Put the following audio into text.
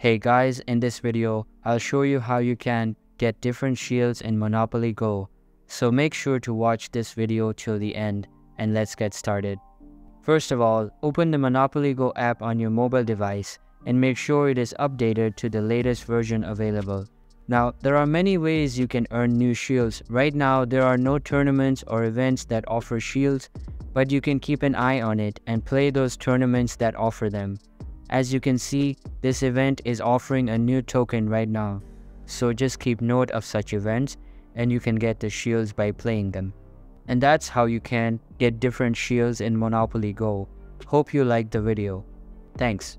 Hey guys, in this video, I'll show you how you can get different shields in Monopoly Go. So make sure to watch this video till the end and let's get started. First of all, open the Monopoly Go app on your mobile device and make sure it is updated to the latest version available. Now, there are many ways you can earn new shields. Right now, there are no tournaments or events that offer shields, but you can keep an eye on it and play those tournaments that offer them. As you can see, this event is offering a new token right now, so just keep note of such events and you can get the shields by playing them. And that's how you can get different shields in Monopoly Go. Hope you liked the video. Thanks.